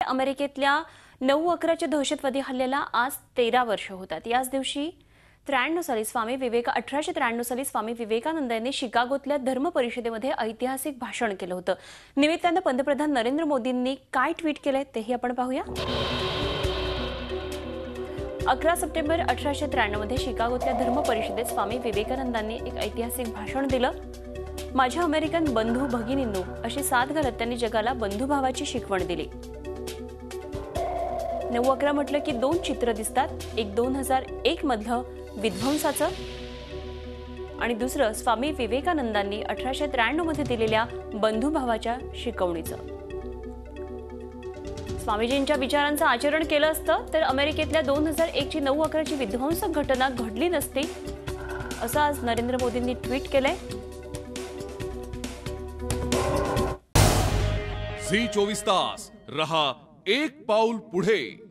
अमेरिकेतल्या 9/11च्या दहशतवादी हल्ल्याला आज 13 वर्ष होतात। याच दिवशी 1893 साली स्वामी विवेकानंद यांनी शिकागोतल्या धर्म परिषदेमध्ये ऐतिहासिक भाषण केलं होतं। निमित्तानं पंतप्रधान नरेंद्र मोदींनी काय ट्विट केलंय तेही आपण पाहूया। 11 सप्टेंबर 1893 मध्ये शिकागोतल्या धर्म परिषदेत स्वामी विवेकानंदांनी एक ऐतिहासिक भाषण दिलं। माझ्या अमेरिकन बंधू भगिनींनो अशी साथ घालत त्यांनी जगाला बंधुभावाची शिकवण दिली। 9/11 म्हटलं की दोन चित्र दिसतात, एक 2001 मधलं विध्वंसाचं आणि दुसरं स्वामी विवेकानंदांनी 1893 मध्ये दिलेल्या बंधुभावाच्या शिकवणीचं। स्वामीजींच्या विचारांचं आचरण केलं असतं तर अमेरिकेतल्या 2001 ची 9/11ची विध्वंसक घटना घडली नसती, असं आज नरेंद्र मोदींनी ट्विट केलंय। झी 24 तास रहा एक पाऊल पुढे।